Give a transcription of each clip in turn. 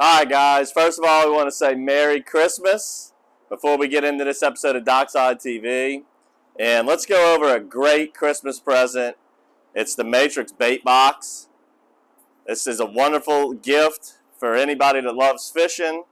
Hi guys, first of all we want to say Merry Christmas before we get into this episode of DockSide TV. And let's go over a great Christmas present. It's the Matrix bait box. This is a wonderful gift for anybody that loves fishing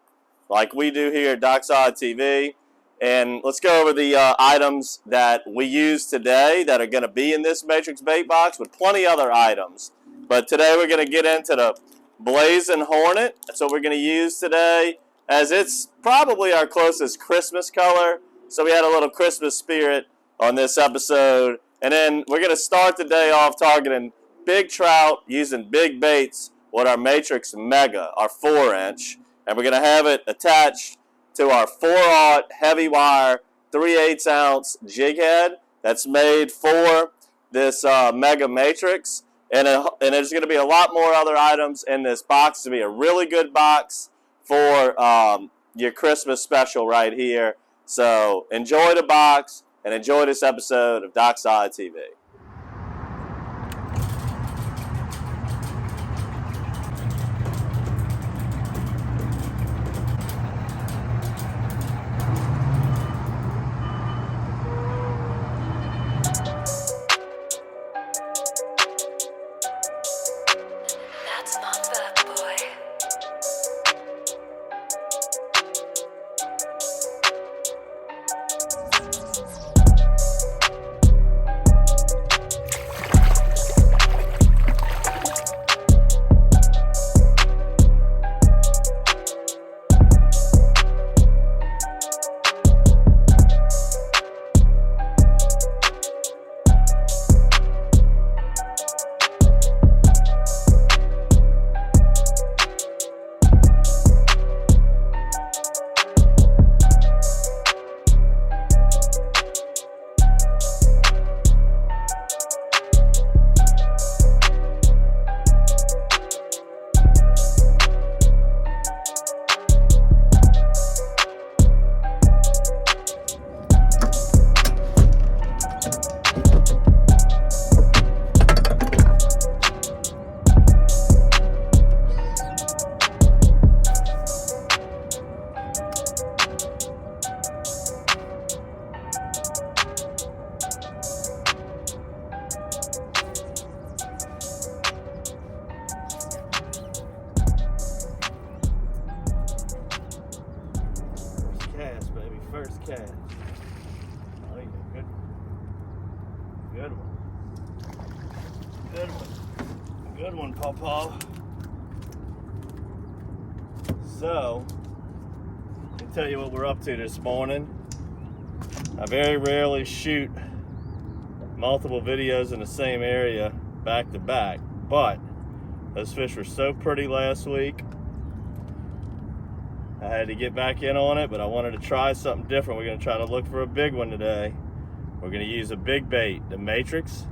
like we do here at DockSide TV. And let's go over the items that we use today that are going to be in this Matrix bait box with plenty other items. But today we're going to get into the Blazing Hornet. That's what we're going to use today, as it's probably our closest Christmas color. So we had a little Christmas spirit on this episode. And then we're going to start the day off targeting big trout using big baits with our Matrix Mega, our 4-inch. And we're going to have it attached to our 4-aught heavy wire 3/8 ounce jig head that's made for this Mega Matrix. And there's going to be a lot more other items in this box. It's going to be a really good box for your Christmas special right here. So enjoy the box and enjoy this episode of DockSide TV. First cast. Oh, yeah, good one. Good one. Good one, Pawpaw. So, let me tell you what we're up to this morning. I very rarely shoot multiple videos in the same area back to back, but those fish were so pretty last week. I had to get back in on it, but I wanted to try something different. We're going to try to look for a big one today. We're going to use a big bait, the Matrix,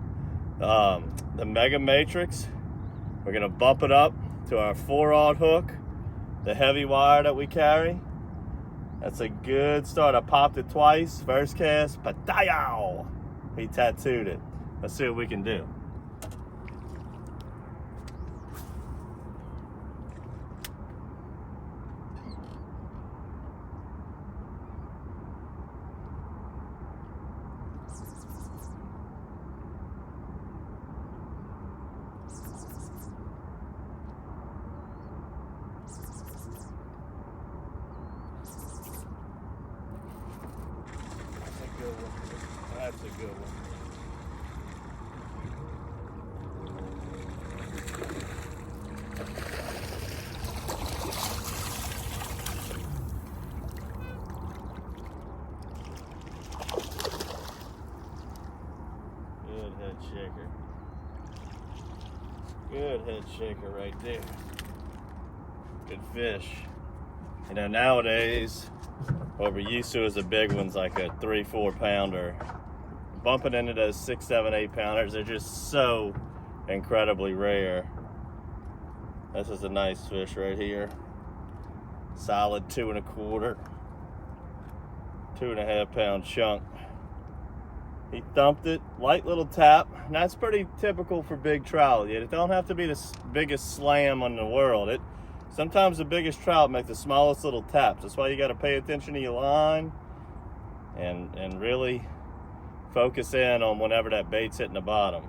the Mega Matrix. We're going to bump it up to our 4-aught hook, the heavy wire that we carry. That's a good start. I popped it twice. First cast, patayow! He tattooed it. Let's see what we can do. That's a good one. Good head shaker. Good head shaker right there. Good fish. You know, nowadays, what we're used to is the big ones, like a 3-4 pounder. Bumping into those 6, 7, 8 pounders, they're just so incredibly rare. This is a nice fish right here. Solid 2 1/4, 2.5 pound chunk. He thumped it, light little tap. And that's pretty typical for big trout. It don't have to be the biggest slam in the world. It Sometimes the biggest trout make the smallest little taps. That's why you got to pay attention to your line and really focus in on whenever that bait's hitting the bottom.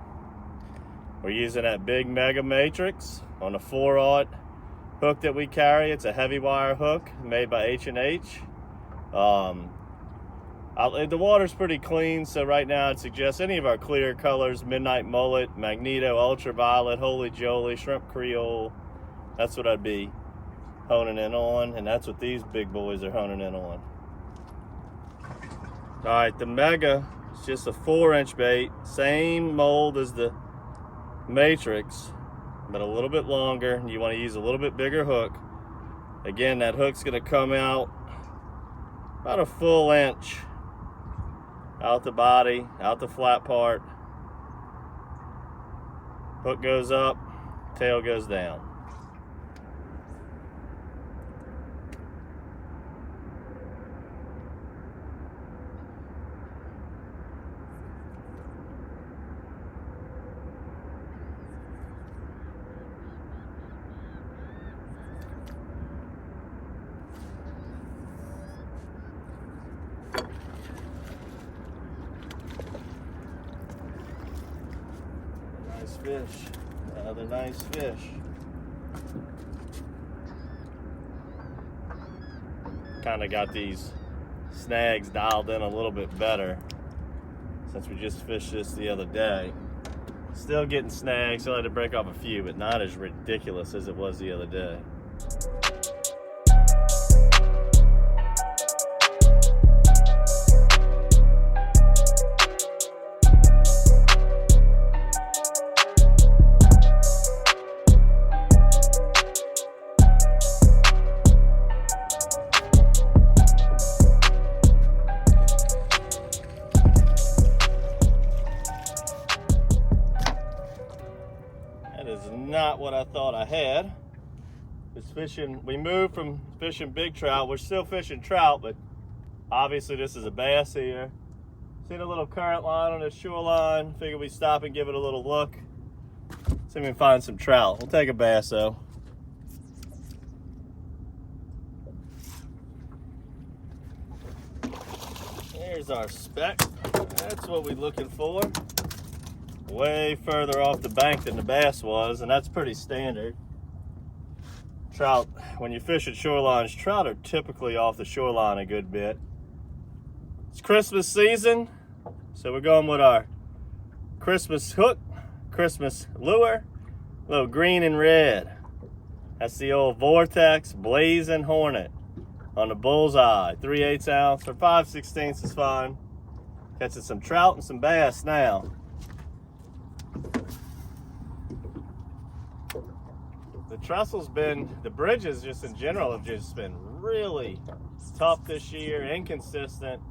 We're using that big Mega Matrix on the 4/0 hook that we carry. It's a heavy wire hook made by H&H. The water's pretty clean, so right now I'd suggest any of our clear colors: Midnight Mullet, Magneto, Ultraviolet, Holy Jolie, Shrimp Creole. That's what I'd be honing in on, and that's what these big boys are honing in on. All right, the Mega is just a 4-inch bait, same mold as the Matrix, but a little bit longer. You want to use a little bit bigger hook. Again, that hook's going to come out about a full inch out the body, out the flat part. Hook goes up, tail goes down. Nice fish. Another nice fish. Kind of got these snags dialed in a little bit better since we just fished this the other day. Still getting snags. Still had to break off a few, but not as ridiculous as it was the other day. Not what I thought I had. It's fishing. We moved from fishing big trout. We're still fishing trout, but obviously this is a bass here. Seen a little current line on the shoreline. Figured we'd stop and give it a little look. See if we can find some trout. We'll take a bass though. Here's our speck. That's what we're looking for. Way further off the bank than the bass was, and that's pretty standard. Trout, when you fish at shorelines, trout are typically off the shoreline a good bit. It's Christmas season, so we're going with our Christmas hook, Christmas lure, a little green and red. That's the old Vortex Blazing Hornet on the bullseye, 3/8 ounce or 5/16 is fine. Catching some trout and some bass now. The trestle's been, the bridges just in general have just been really tough this year, inconsistent.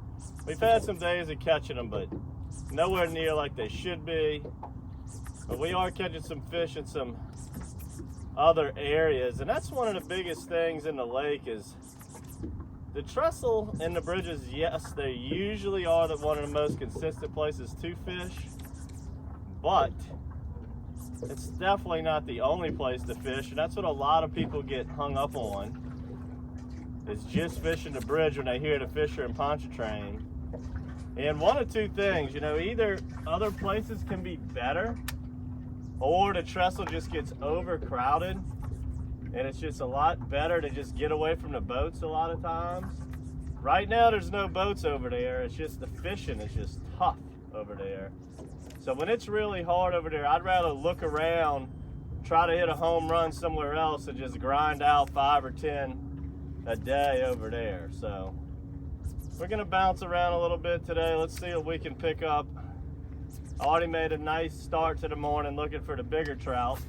We've had some days of catching them, but nowhere near like they should be. But we are catching some fish in some other areas, and that's one of the biggest things in the lake is the trestle and the bridges. Yes, they usually are one of the most consistent places to fish, but it's definitely not the only place to fish, and that's what a lot of people get hung up on, is just fishing the bridge when they hear the fisher and Pontchartrain. And one of two things, you know, either other places can be better, or the trestle just gets overcrowded, and it's just a lot better to just get away from the boats a lot of times. Right now there's no boats over there, it's just the fishing is just tough over there. So when it's really hard over there, I'd rather look around, try to hit a home run somewhere else and just grind out 5 or 10 a day over there. So we're gonna bounce around a little bit today. Let's see what we can pick up. I already made a nice start to the morning looking for the bigger trout.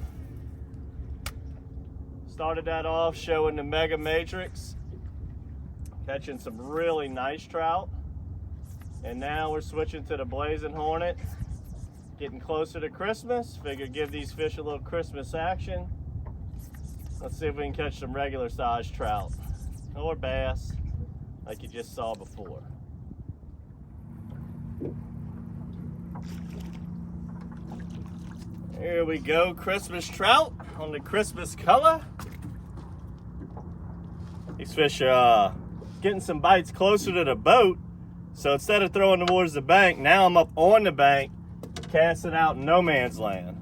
Started that off showing the Mega Matrix, catching some really nice trout. And now we're switching to the Blazing Hornet. Getting closer to Christmas, figured give these fish a little Christmas action. Let's see if we can catch some regular sized trout or bass like you just saw before. Here we go, Christmas trout on the Christmas color. These fish are getting some bites closer to the boat. So instead of throwing towards the bank, now I'm up on the bank, casting out in no man's land.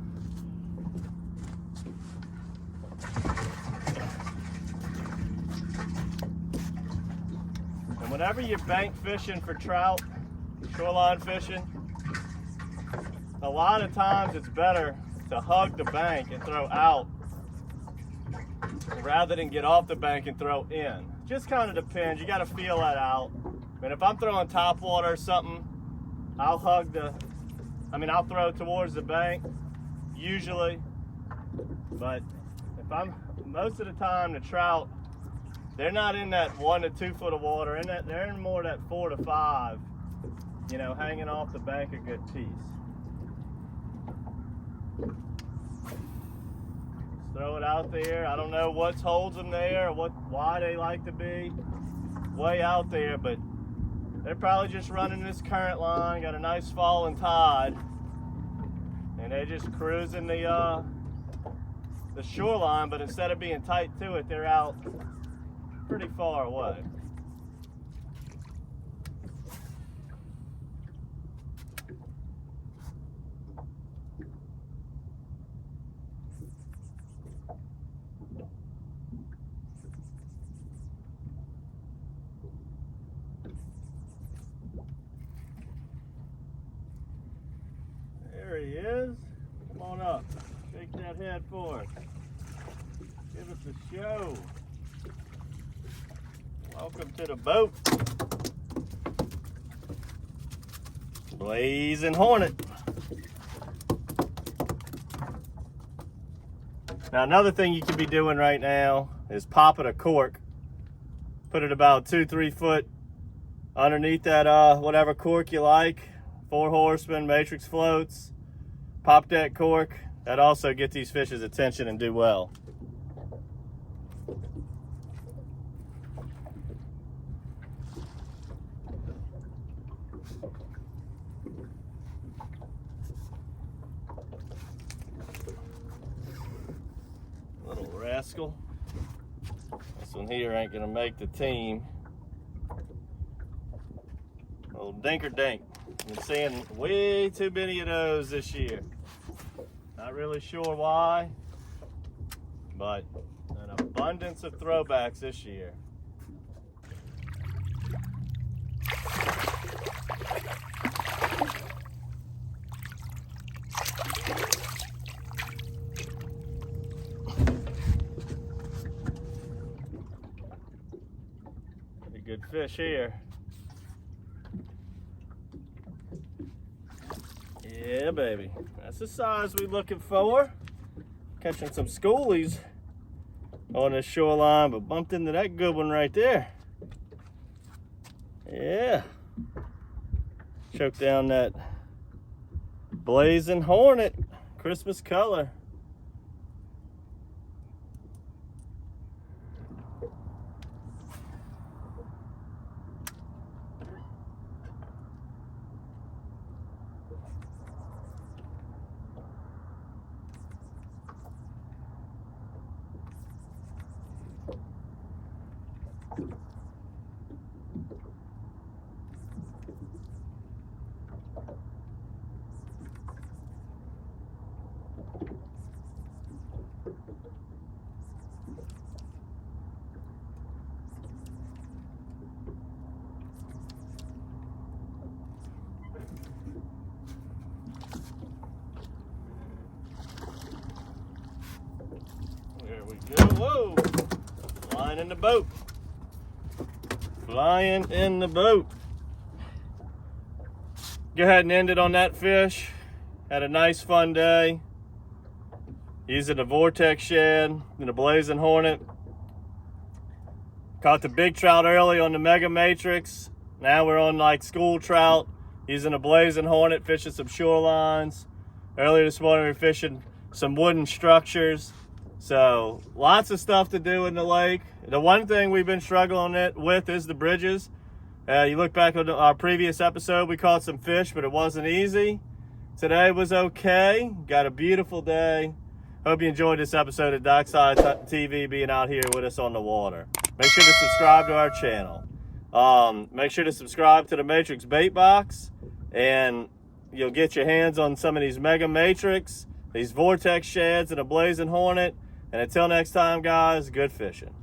And whenever you're bank fishing for trout, shoreline fishing, a lot of times it's better to hug the bank and throw out rather than get off the bank and throw in. Just kind of depends. You got to feel that out. And if I'm throwing top water or something, I'll throw towards the bank usually. But if most of the time the trout, they're not in that 1 to 2 foot of water. They're in more that 4 to 5. You know, hanging off the bank a good piece. Throw it out there. I don't know what holds them there, or why they like to be way out there, but they're probably just running this current line, got a nice falling tide, and they're just cruising the shoreline, but instead of being tight to it, they're out pretty far away. There he is. Come on up. Shake that head for us. Give us a show. Welcome to the boat. Blazing Hornet. Now another thing you can be doing right now is popping a cork. Put it about 2-3 foot underneath that whatever cork you like. 4 Horsemen, Matrix floats. Pop that cork. That also gets these fish's attention and do well. Little rascal. This one here ain't gonna make the team. Little dinker dink. Been seeing way too many of those this year. Not really sure why, but an abundance of throwbacks this year. Pretty good fish here. Yeah, baby. That's the size we're looking for. Catching some schoolies on the shoreline, but bumped into that good one right there. Yeah. Choked down that blazing Hornet, Christmas color. There we go. Whoa! Flying in the boat. Flying in the boat. Go ahead and end it on that fish. Had a nice fun day. Using the Vortex shad and the Blazing Hornet. Caught the big trout early on the Mega Matrix. Now we're on like school trout. Using a Blazing Hornet, fishing some shorelines. Earlier this morning we were fishing some wooden structures. So lots of stuff to do in the lake. The one thing we've been struggling with is the bridges. You look back on our previous episode, we caught some fish, but it wasn't easy. Today was okay. Got a beautiful day. Hope you enjoyed this episode of DockSide TV being out here with us on the water. Make sure to subscribe to our channel. Make sure to subscribe to the Matrix Bait Box, and you'll get your hands on some of these Mega Matrix, these Vortex Shads, and a Blazing Hornet. And until next time, guys, good fishing.